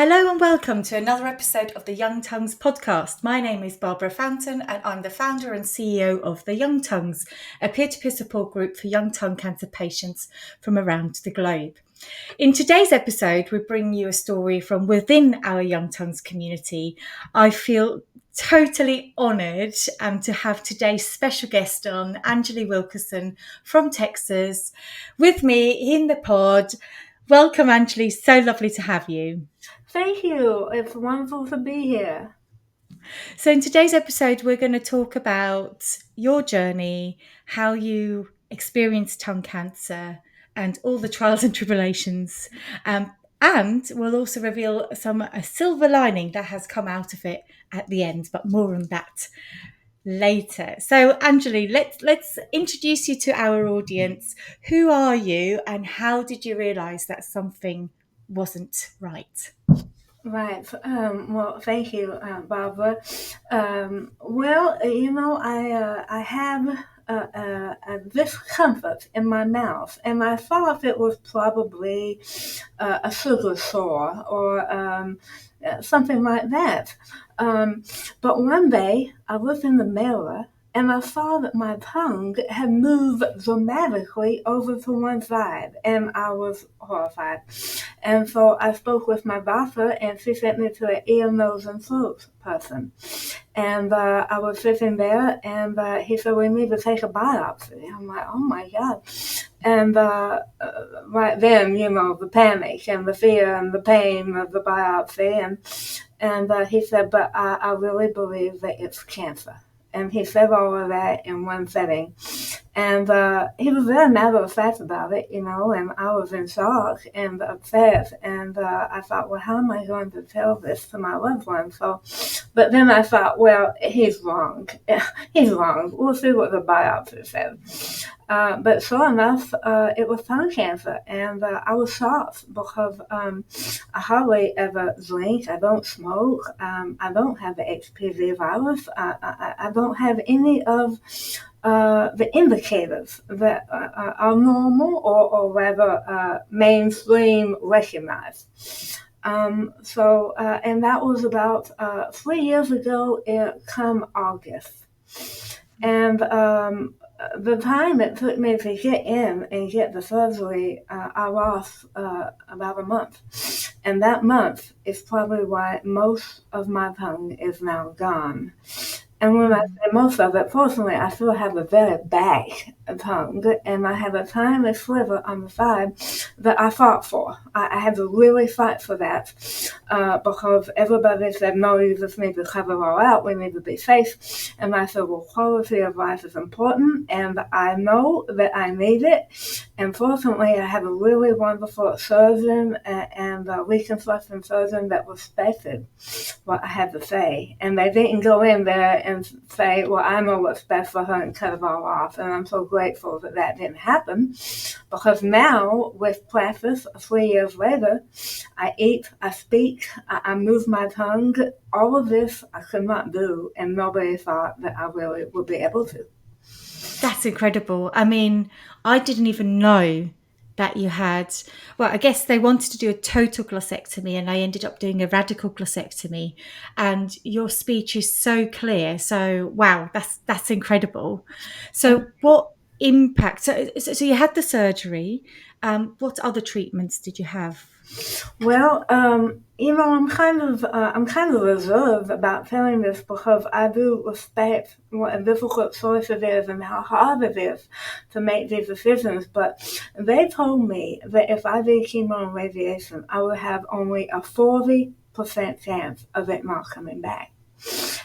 Hello and welcome to another episode of the Young Tongues podcast. My name is Barbara Fountain and I'm the founder and CEO of the Young Tongues, a peer-to-peer support group for young tongue cancer patients from around the globe. In today's episode, we bring you a story from within our Young Tongues community. I feel totally honoured to have today's special guest on, Angilee Wilkerson from Texas, with me in the pod. Welcome, Angilee. So lovely to have you. Thank you. It's wonderful to be here. So, in today's episode, we're going to talk about your journey, how you experienced tongue cancer, and all the trials and tribulations. And we'll also reveal a silver lining that has come out of it at the end, but more on that later. So, Angilee, let's introduce you to our audience. Who are you, and how did you realise that something wasn't right? Right. Well, thank you, Barbara. I have discomfort in my mouth, and I thought it was probably a sugar sore or something like that. But one day I was in the mirror and I saw that my tongue had moved dramatically over to one side, and I was horrified. And so I spoke with my doctor, and she sent me to an ear, nose, and throat person. And I was sitting there, and he said, "We need to take a biopsy." I'm like, "Oh my God." And right then, the panic and the fear and the pain of the biopsy. And he said, "But I really believe that it's cancer." And he said all of that in one setting. And he was very matter of fact about it, and I was in shock and upset. And I thought, well, how am I going to tell this to my loved one? But then I thought, well, he's wrong. He's wrong. We'll see what the biopsy says. But sure enough, it was tongue cancer, and I was shocked because I hardly ever drink. I don't smoke. I don't have the HPV virus. I don't have any of the indicators that are normal or rather mainstream recognized. And that was about 3 years ago come August. And the time it took me to get in and get the surgery, I lost about a month. And that month is probably why most of my tongue is now gone. And when I say most of it, fortunately, I still have a very back tongue, and I have a tiny sliver on the side that I fought for. I had to really fight for that because everybody said, "No, you just need to cover it all out. We need to be safe." And I said, well, quality of life is important, and I know that I need it. And fortunately, I have a really wonderful surgeon and a reconstruction surgeon that respected what I had to say. And they didn't go in there and say, well, I know what's best for her and cut it all off. And I'm so grateful that that didn't happen, because now with practice 3 years later, I eat, I speak, I move my tongue. All of this I could not do, and nobody thought that I really would be able to. That's incredible. I mean, I didn't even know that you had, well, I guess they wanted to do a total glossectomy and I ended up doing a radical glossectomy, and your speech is so clear. So, wow, that's incredible. So what impact, so you had the surgery. What other treatments did you have? Well, I'm kind of reserved about telling this because I do respect what a difficult choice it is and how hard it is to make these decisions. But they told me that if I did chemo and radiation, I would have only a 40% chance of it not coming back.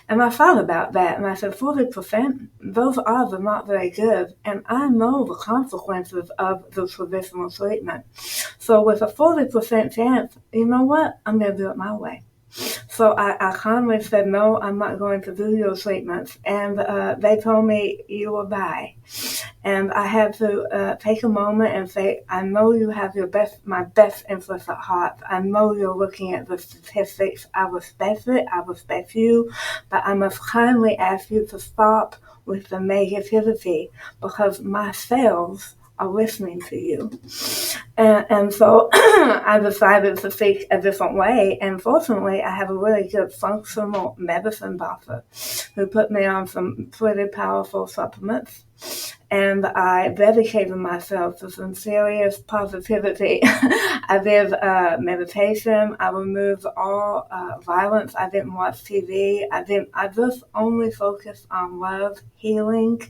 And I thought about that, and I said, 40%, those odds are not very good, and I know the consequences of the traditional treatment. So with a 40% chance, you know what? I'm going to do it my way. So I calmly said, no, I'm not going to do your treatments. And they told me, you will die. And I had to take a moment and say, I know you have my best interest at heart. I know you're looking at the statistics. I respect it. I respect you. But I must kindly ask you to stop with the negativity, because my cells are listening to you. And so I decided to seek a different way. And fortunately, I have a really good functional medicine doctor who put me on some pretty powerful supplements. And I dedicated myself to some serious positivity. I did meditation. I removed all violence. I didn't watch TV. I just only focused on love, healing,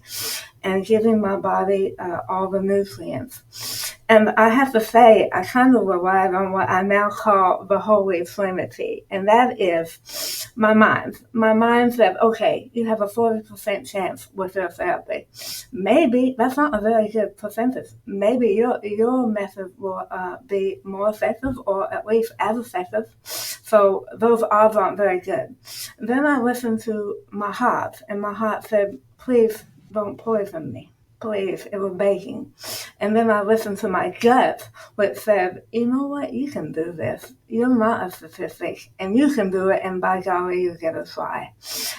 and giving my body all the nutrients. And I have to say, I kind of relied on what I now call the Holy Trinity, and that is my mind. My mind said, okay, you have a 40% chance with your therapy. Maybe that's not a very good percentage. Maybe your method will be more effective, or at least as effective. So those odds aren't very good. Then I listened to my heart, and my heart said, please don't poison me. Please, it was begging. And then I listened to my gut, which said, you know what, you can do this. You're not a statistic, and you can do it, and by golly, you get a try.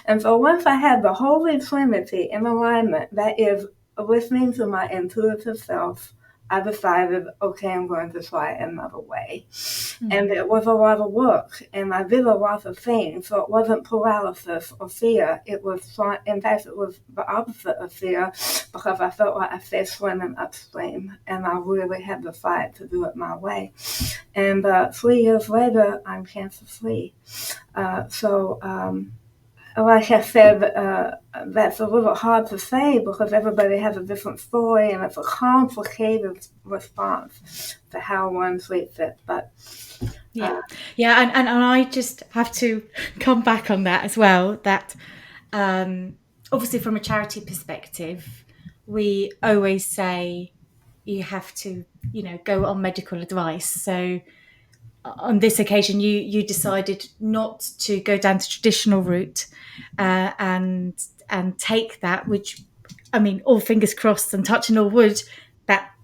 And so once I had the Holy Trinity in alignment, that is listening to my intuitive self, I decided, okay, I'm going to try another way. Mm-hmm. And it was a lot of work, and I did a lot of things. So it wasn't paralysis or fear. It was, in fact, it was the opposite of fear, because I felt like I stayed swimming upstream, and I really had to fight to do it my way. And 3 years later, I'm cancer-free. Like I said, that's a little hard to say because everybody has a different story, and it's a complicated response to how one treats it. But and I just have to come back on that as well. That obviously, from a charity perspective, we always say you have to, go on medical advice. So on this occasion, you decided not to go down the traditional route and take that, which, I mean, all fingers crossed and touching all wood,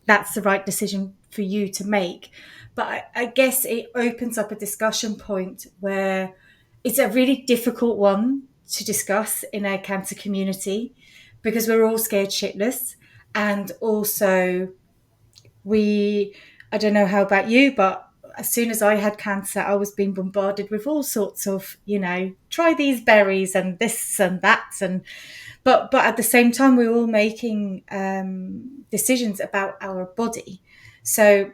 that's the right decision for you to make. But I guess it opens up a discussion point where it's a really difficult one to discuss in our cancer community, because we're all scared shitless. And also I don't know how about you, but as soon as I had cancer, I was being bombarded with all sorts of, try these berries and this and that. But at the same time, we're all making decisions about our body. So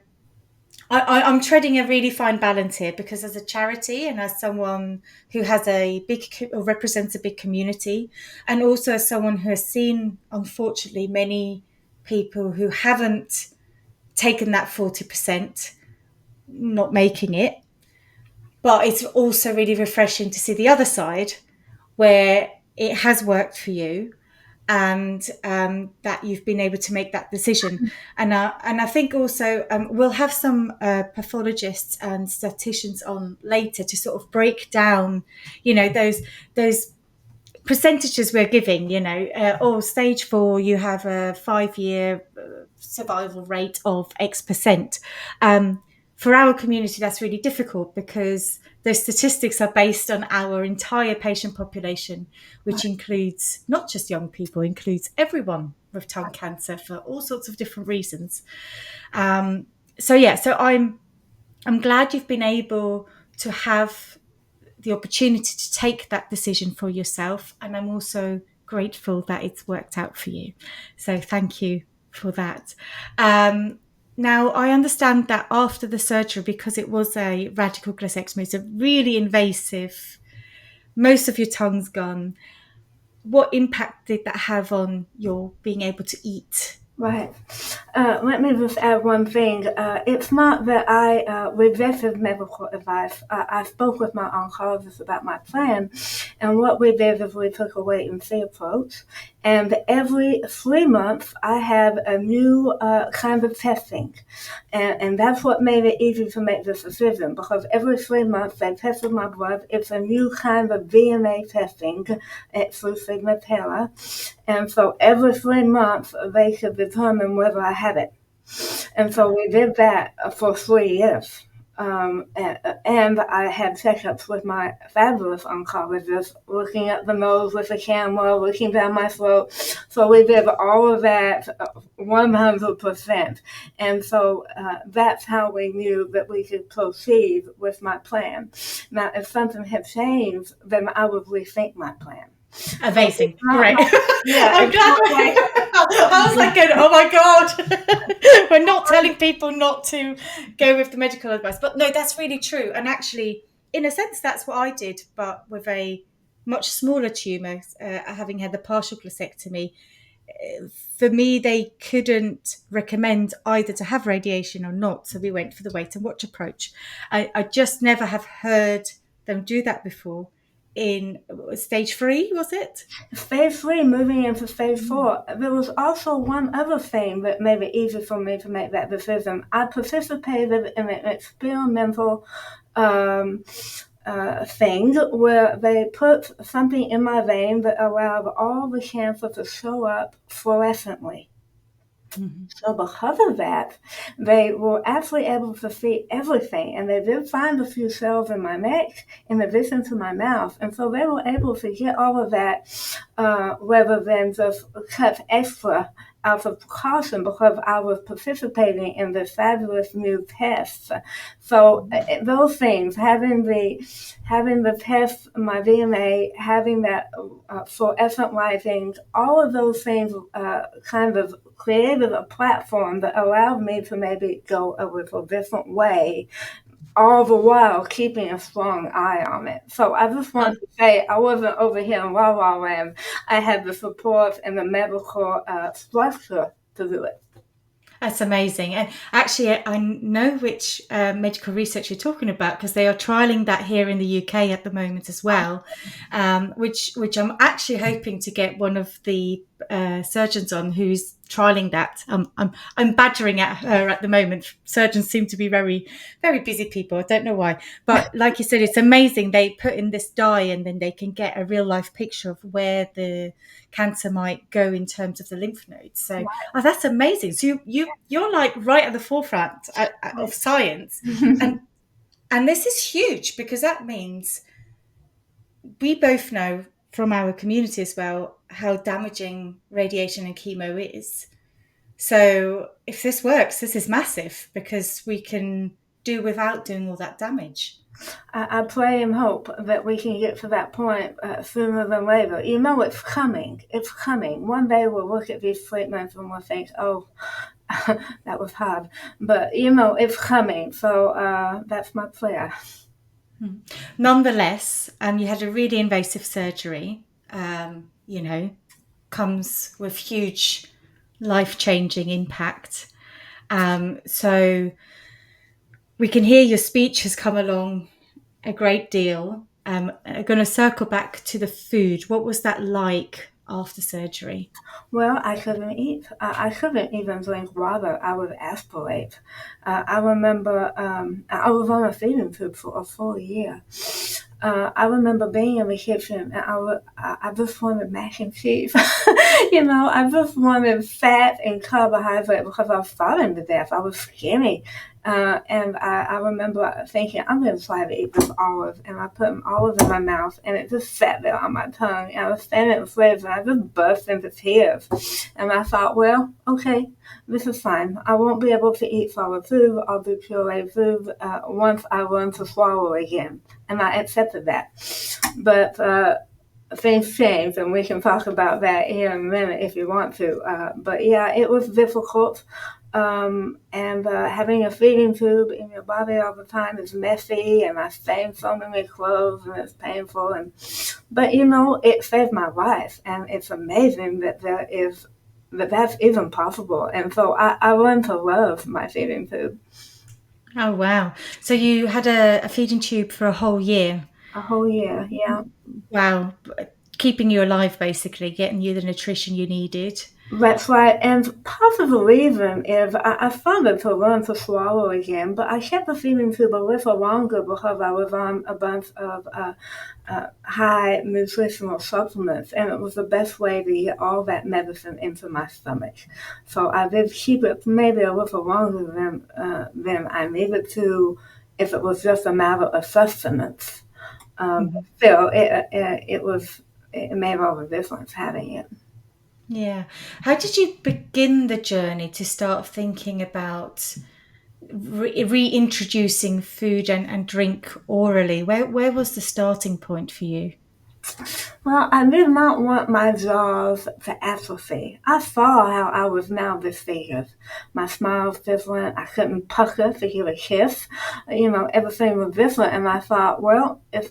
I'm treading a really fine balance here, because as a charity and as someone who has represents a big community, and also as someone who has seen, unfortunately, many people who haven't taken that 40%, not making it. But it's also really refreshing to see the other side, where it has worked for you, and that you've been able to make that decision. And I think also we'll have some pathologists and statisticians on later to sort of break down, those percentages we're giving. Stage 4, you have a 5-year survival rate of X%. For our community, that's really difficult, because those statistics are based on our entire patient population, which includes not just young people, includes everyone with tongue cancer for all sorts of different reasons. So I'm glad you've been able to have the opportunity to take that decision for yourself, and I'm also grateful that it's worked out for you. So thank you for that. Now, I understand that after the surgery, because it was a radical gastrectomy, it's a really invasive, most of your tongue's gone. What impact did that have on your being able to eat? Right. Let me just add one thing. It's not that I rejected medical advice. I spoke with my oncologist about my plan, and what we did is we took a wait-and-see approach. And every 3 months, I have a new kind of testing. And that's what made it easy to make this decision, because every 3 months they tested my blood. It's a new kind of DNA testing. It's through Signatera. And so every 3 months, they could determine whether I had it. And so we did that for 3 years. And I had checkups with my fabulous oncologist, looking at the nose with a camera, looking down my throat. So we did all of that 100%. And so that's how we knew that we could proceed with my plan. Now, if something had changed, then I would rethink my plan. Amazing. Great. Yeah, I'm glad. I was like, oh my God. We're not telling people not to go with the medical advice. But no, that's really true. And actually, in a sense, that's what I did, but with a much smaller tumour, having had the partial gastrectomy. For me, they couldn't recommend either to have radiation or not. So we went for the wait and watch approach. I just never have heard them do that before. In stage 3, was it? Stage 3, moving into stage 4. There was also one other thing that made it easy for me to make that decision. I participated in an experimental thing where they put something in my vein that allowed all the cancer to show up fluorescently. Mm-hmm. So because of that, they were actually able to see everything, and they did find a few cells in my neck in addition to my mouth, and so they were able to get all of that rather than just cut extra out of precaution because I was participating in this fabulous new test. So those things, having the test, my DNA, having that fluorescent lighting, all of those things kind of created a platform that allowed me to maybe go a little different way, all the while keeping a strong eye on it. So I just want to say I wasn't over here in La La Land. I had the support and the medical structure to do it. That's amazing. And actually, I know which medical research you're talking about because they are trialing that here in the UK at the moment as well, which I'm actually hoping to get one of the surgeons on who's trialing that. I'm badgering at her at the moment. Surgeons seem to be very, very busy people. I don't know why, but like you said, it's amazing. They put in this dye and then they can get a real life picture of where the cancer might go in terms of the lymph nodes. So that's amazing. So you're like right at the forefront of science, and this is huge because that means we both know from our community as well how damaging radiation and chemo is. So if this works, this is massive because we can do without doing all that damage. I pray and hope that we can get to that point sooner than later. You know, it's coming. It's coming. One day we'll look at these treatments and we'll think, oh, that was hard. But, you know, it's coming. So that's my prayer. Nonetheless, you had a really invasive surgery, comes with huge life-changing impact. So we can hear your speech has come along a great deal. I'm going to circle back to the food. What was that like after surgery? Well, I couldn't eat. I couldn't even drink water. I would aspirate. I remember I was on a feeding tube for a full year. I remember being in the kitchen and I just wanted mac and cheese. I just wanted fat and carbohydrate because I was starving to death. I was skinny. And I remember thinking, I'm going to try to eat this olive. And I put an olive in my mouth and it just sat there on my tongue. And I was standing in the fridge and I just burst into tears. And I thought, well, okay, this is fine. I won't be able to eat solid food. I'll do pureed food once I learn to swallow again. And I accepted that. But things change, and we can talk about that here in a minute if you want to. But yeah, it was difficult. And having a feeding tube in your body all the time is messy, and I stained so many clothes, and it's painful. But it saved my life, and it's amazing that that's even possible. And so I learned to love my feeding tube. Oh, wow. So you had a feeding tube for a whole year? A whole year, yeah. Wow. Keeping you alive, basically, getting you the nutrition you needed. That's right. And part of the reason is I started to learn to swallow again, but I kept the feeding tube a little longer because I was on a bunch of high nutritional supplements, and it was the best way to get all that medicine into my stomach. So I did keep it maybe a little longer than I needed to if it was just a matter of sustenance. Mhm. Still, it made all the difference having it. Yeah. How did you begin the journey to start thinking about reintroducing food and drink orally? Where was the starting point for you? Well, I did not want my jaws to atrophy. I saw how I was now disfigured. My smile was different. I couldn't pucker to give a kiss. Everything was different. And I thought, well, if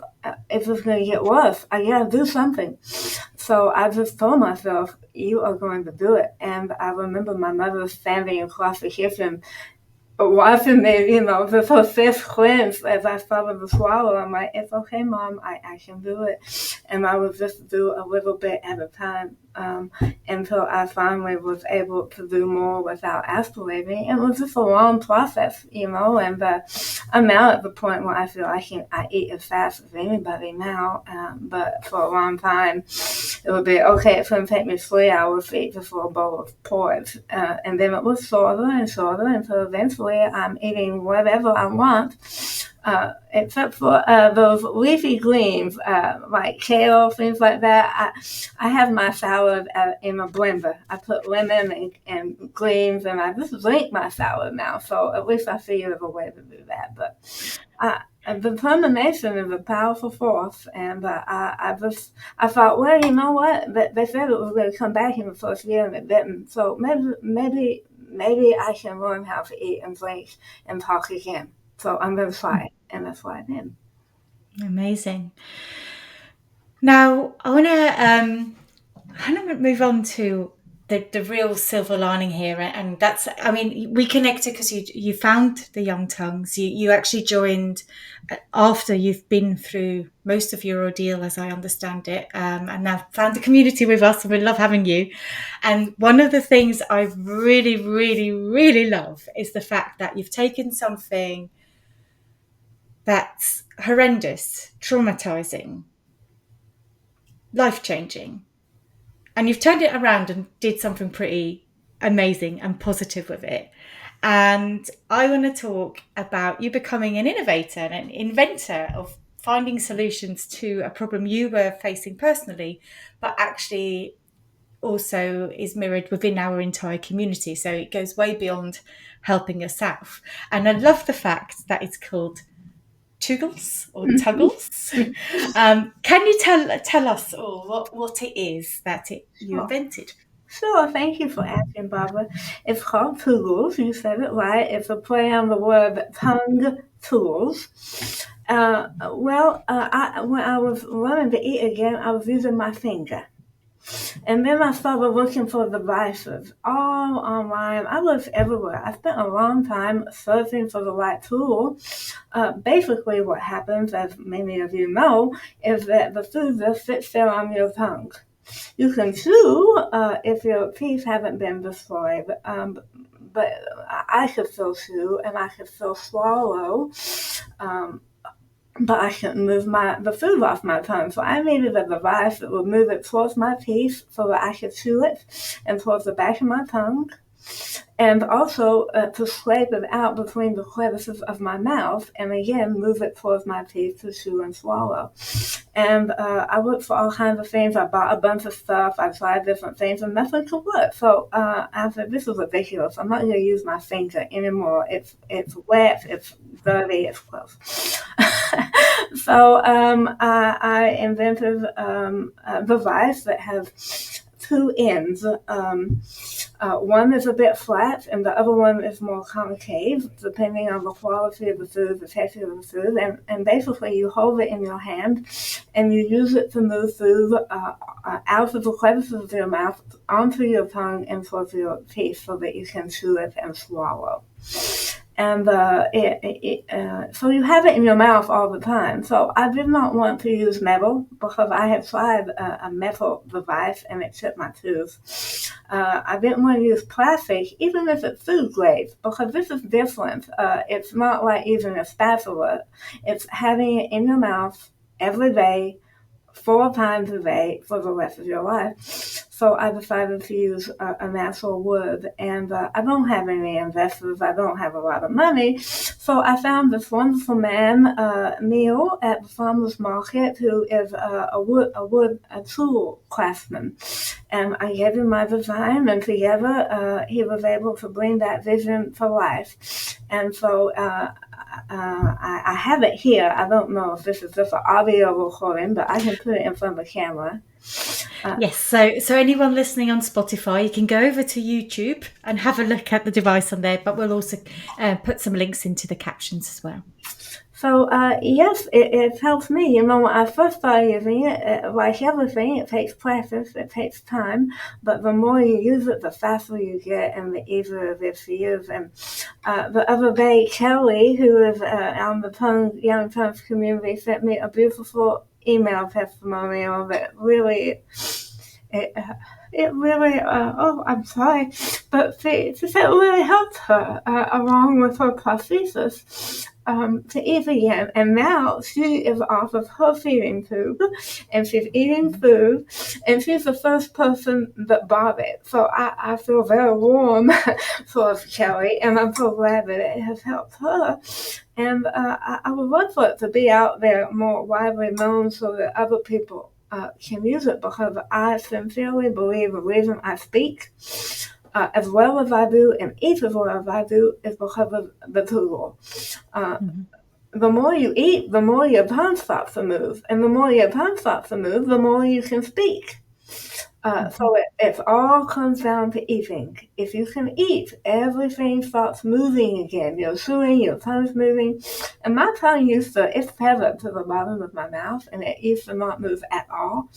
it's going to get worse, I got to do something. So I just told myself, you are going to do it. And I remember my mother standing across the kitchen watching me, with her fist clenched as I started to swallow. I'm like, it's okay, Mom, I can do it. And I would just do a little bit at a time until I finally was able to do more without aspirating. It was just a long process, and I'm now at the point where I feel I eat as fast as anybody now. But for a long time, it would be, okay, it's going to take me 3 hours to eat just a bowl of porridge. And then it was shorter and shorter until eventually I'm eating whatever I want, except for those leafy greens, like kale, things like that. I have my salad in a blender. I put lemon and greens, and I just drink my salad now. So at least I figure there's a way to do that. But determination is a powerful force, and I thought, well, you know what? They said it was going to come back in the first year, and it didn't. So maybe I can learn how to eat and drink and talk again. So I'm going to try it, and that's what I did. Amazing. Now, I want to move on to the real silver lining here, and that's, I mean, we connected because you found the Young Tongues. You actually joined after you've been through most of your ordeal, as I understand it, and now found the community with us, and we love having you. And one of the things I really, really, really love is the fact that you've taken something that's horrendous, traumatizing, life-changing, and you've turned it around and did something pretty amazing and positive with it. And I want to talk about you becoming an innovator and an inventor of finding solutions to a problem you were facing personally, but actually also is mirrored within our entire community. So it goes way beyond helping yourself. And I love the fact that it's called TOUGLES or TOUGLES. Can you tell us all what it is that you Sure. invented? Sure, thank you for asking, Barbara. It's called TOUGLES. You said it right. It's a play on the word tongue tools. When I was learning to eat again, I was using my finger. And then I started looking for devices all online. I looked everywhere. I spent a long time searching for the right tool. Basically, what happens, as many of you know, is that the food just sits there on your tongue. You can chew if your teeth haven't been destroyed, but I could still chew and I could still swallow. But I couldn't move the food off my tongue. So I needed a device that would move it towards my teeth so that I could chew it and towards the back of my tongue. And also to scrape it out between the crevices of my mouth and again move it towards my teeth to chew and swallow. And I looked for all kinds of things. I bought a bunch of stuff. I tried different things and nothing could work. So I said, this is ridiculous. I'm not going to use my finger anymore. It's wet, it's dirty, it's gross. So I invented a device that has two ends. One is a bit flat and the other one is more concave, depending on the quality of the food, the texture of the food. And basically you hold it in your hand and you use it to move food out of the crevices of your mouth onto your tongue and towards your teeth so that you can chew it and swallow. And so you have it in your mouth all the time. So I did not want to use metal because I had tried a metal device and it chipped my tooth. I didn't want to use plastic, even if it's food grade, because this is different. It's not like using a spatula. It's having it in your mouth every day 4 times a day for the rest of your life. So I decided to use a natural wood, and I don't have any investors. I don't have a lot of money. So I found this wonderful man, Neil, at the farmer's market, who is a tool craftsman. And I gave him my design, and together he was able to bring that vision to life. And so I have it here. I don't know if this is just an audio recording, but I can put it in front of the camera. Yes, so anyone listening on Spotify, you can go over to YouTube and have a look at the device on there, but we'll also put some links into the captions as well. So, yes, it helps me. You know, when I first started using it, like everything, it takes practice, it takes time, but the more you use it, the faster you get and the easier it is to use. And the other day, Kelly, who is on the Young Tongues community, sent me a beautiful email testimonial that really... It really, I'm sorry, but it really helped her, along with her prosthesis, to eat again. And now she is off of her feeding tube, and she's eating food, and she's the first person that bought it. So I feel very warm for Kelly, and I'm so glad that it has helped her. And I would love for it to be out there more widely known so that other people can use it, because I sincerely believe the reason I speak as well as I do and eat as well as I do is because of the tool. The more you eat, the more your tongue starts to move, and the more your tongue starts to move, the more you can speak. So it all comes down to eating. If you can eat, everything starts moving again. You're chewing, your tongue's moving. And my tongue it's tethered to the bottom of my mouth, and it used to not move at all.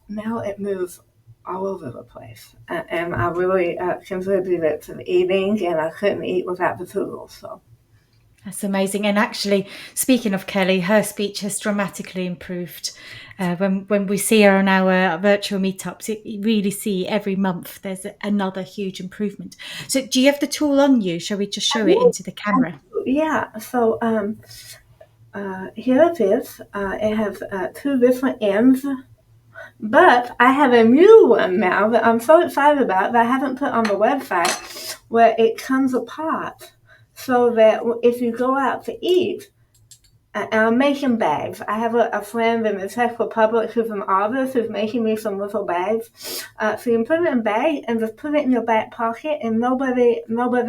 Now it moves all over the place. And I really contributed to the eating, and I couldn't eat without the tools. So. That's amazing. And actually, speaking of Kelly, her speech has dramatically improved. When we see her on our virtual meetups, you really see every month there's another huge improvement. So do you have the tool on you? Shall we just show it into the camera? Yeah. So here it is. It has 2 different ends. But I have a new one now that I'm so excited about that I haven't put on the website, where it comes apart. So that if you go out to eat, and I'm making bags. I have a friend in the Czech Republic who's an artist who's making me some little bags. So you can put it in a bag and just put it in your back pocket, and nobody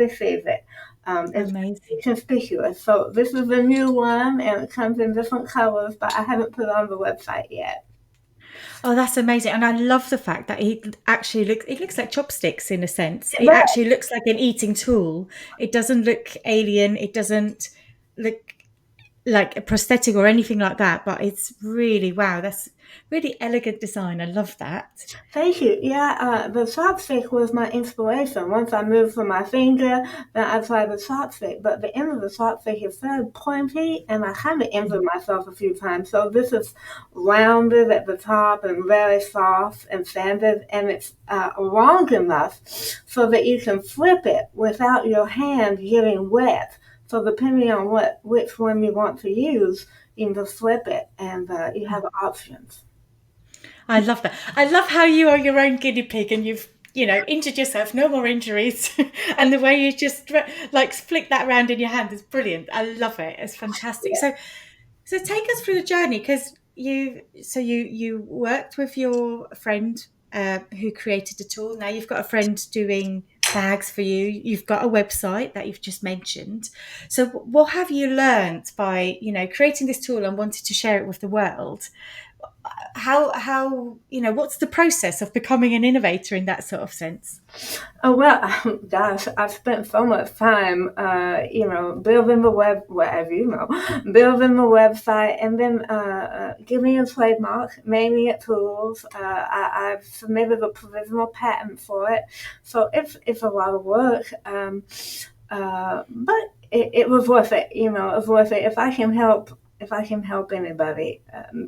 sees it. It's conspicuous. So this is the new one, and it comes in different colors, but I haven't put it on the website yet. Oh, that's amazing. And I love the fact that it looks like chopsticks in a sense. It actually looks like an eating tool. It doesn't look alien. It doesn't look like a prosthetic or anything like that, but it's really, wow, that's really elegant design. I love that. Thank you. Yeah, the chopstick was my inspiration. Once I moved from my finger, then I tried the chopstick. But the end of the chopstick is very pointy, and I kind of injured myself a few times. So this is rounded at the top and very soft and sanded, and it's long enough so that you can flip it without your hand getting wet. So depending on which one you want to use, you can just flip it, and you have options. I love that. I love how you are your own guinea pig, and you've injured yourself, no more injuries, and the way you just like flick that around in your hand is brilliant. I love it. It's fantastic. Yeah. So take us through the journey, because you worked with your friend who created the tool. Now you've got a friend doing bags for you. You've got a website that you've just mentioned. So what have you learned by creating this tool and wanting to share it with the world? How what's the process of becoming an innovator in that sort of sense? Oh, well, gosh, I've spent so much time, building the building the website, and then giving a trademark, naming it tools. I've submitted a provisional patent for it, so it's a lot of work. But it was worth it. It was worth it if I can help anybody,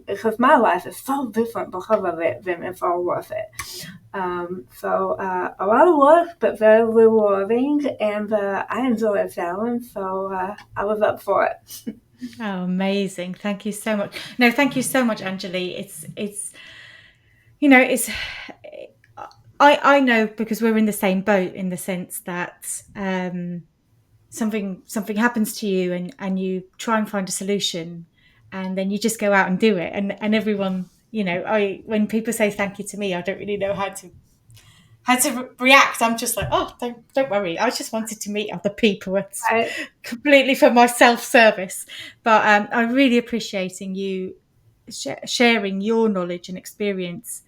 because my life is so different because of it, then it's all worth it. So a lot of work, but very rewarding, and I enjoy a challenge, so I was up for it. Oh, amazing. Thank you so much. No, thank you so much, Angilee. It's you know, it's I know because we're in the same boat in the sense that something happens to you and you try and find a solution and then you just go out and do it and everyone, I when people say thank you to me, I don't really know how to react. I'm just like, oh, don't worry. I just wanted to meet other people. It's Right. completely for my self service. But I really appreciating you sharing your knowledge and experience.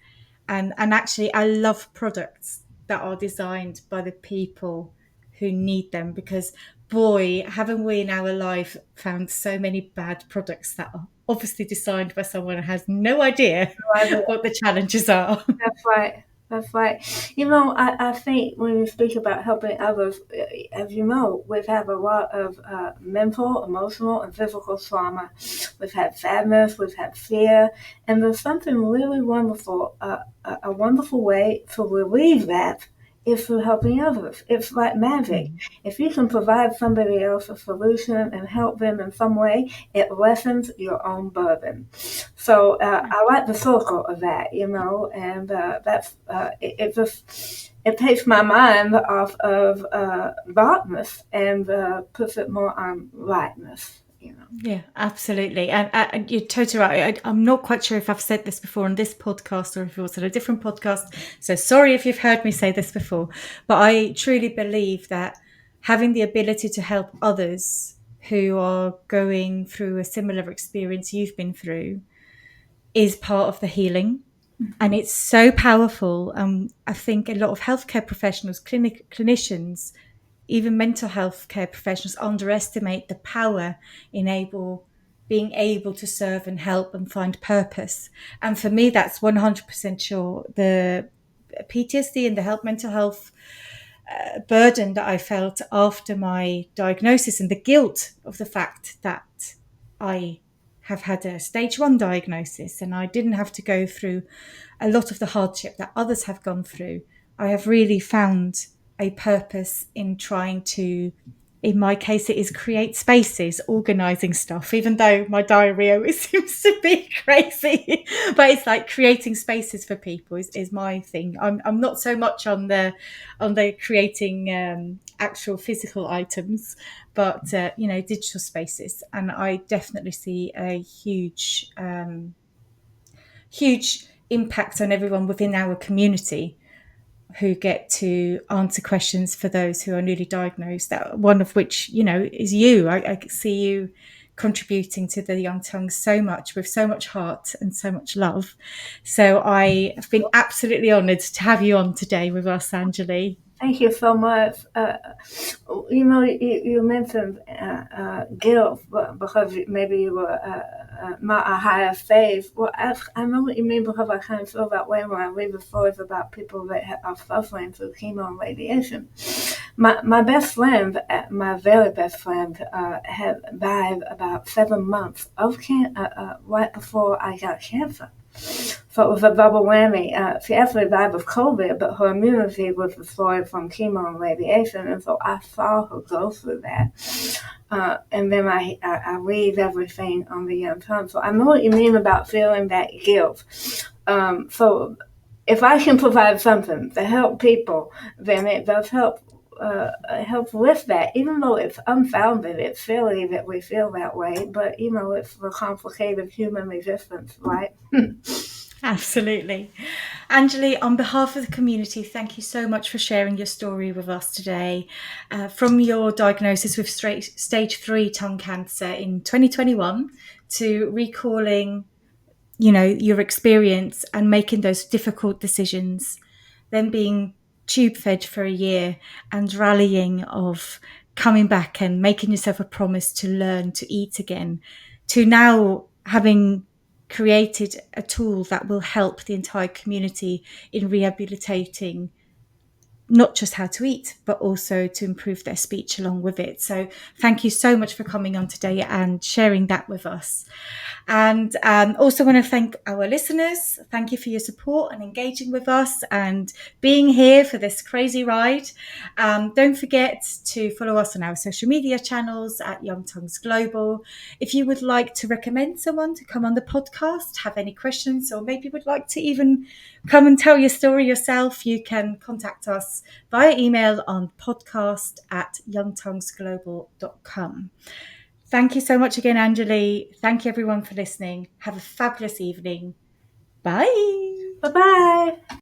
And actually, I love products that are designed by the people who need them because boy, haven't we in our life found so many bad products that are obviously designed by someone who has no idea what the challenges are. That's right. That's right. I think when we speak about helping others, as you know, we've had a lot of mental, emotional, and physical trauma. We've had sadness, we've had fear, and there's something really wonderful, a wonderful way to relieve that is through helping others. It's like magic. Mm. If you can provide somebody else a solution and help them in some way, it lessens your own burden. So I like the circle of that, and that's it just it takes my mind off of darkness and puts it more on lightness. Yeah, absolutely. And you're totally right. I'm not quite sure if I've said this before on this podcast or if it was on a different podcast. So sorry if you've heard me say this before, but I truly believe that having the ability to help others who are going through a similar experience you've been through is part of the healing. And it's so powerful. I think a lot of healthcare professionals, clinicians, even mental health care professionals underestimate the power in being able to serve and help and find purpose. And for me, that's 100% sure. The PTSD and the mental health burden that I felt after my diagnosis and the guilt of the fact that I have had a stage 1 diagnosis and I didn't have to go through a lot of the hardship that others have gone through. I have really found a purpose in trying to, in my case, it is create spaces, organizing stuff, even though my diary always seems to be crazy. But it's like creating spaces for people is my thing. I'm not so much on the creating actual physical items, but digital spaces. And I definitely see a huge impact on everyone within our community who get to answer questions for those who are newly diagnosed. That one of which, is you. I see you contributing to the Young Tongues so much with so much heart and so much love. So I have been absolutely honoured to have you on today with us, Angilee. Thank you so much. You mentioned guilt because maybe you were not a higher stage. Well, I know what you mean because I kind of feel that way when I read the stories about people that are suffering through chemo and radiation. My best friend, my very best friend, had died about 7 months of right before I got cancer. So it was a double whammy. She actually died of COVID, but her immunity was destroyed from chemo and radiation, and so I saw her go through that. And then I read everything on the Young Tongue. So I know what you mean about feeling that guilt. So if I can provide something to help people, then it does help with that, even though it's unfounded. It's silly that we feel that way, but it's the complicated human existence, right? Absolutely. Angilee, on behalf of the community, thank you so much for sharing your story with us today. From your diagnosis with stage 3 tongue cancer in 2021 to recalling, your experience and making those difficult decisions, then being tube fed for a year and rallying of coming back and making yourself a promise to learn to eat again, to now having created a tool that will help the entire community in rehabilitating not just how to eat, but also to improve their speech along with it. So thank you so much for coming on today and sharing that with us. And also want to thank our listeners. Thank you for your support and engaging with us and being here for this crazy ride. Don't forget to follow us on our social media channels at Young Tongues Global. If you would like to recommend someone to come on the podcast, have any questions, or maybe would like to even come and tell your story yourself, you can contact us via email on podcast@youngtonguesglobal.com. Thank you so much again, Angilee. Thank you everyone for listening. Have a fabulous evening. Bye. Bye-bye.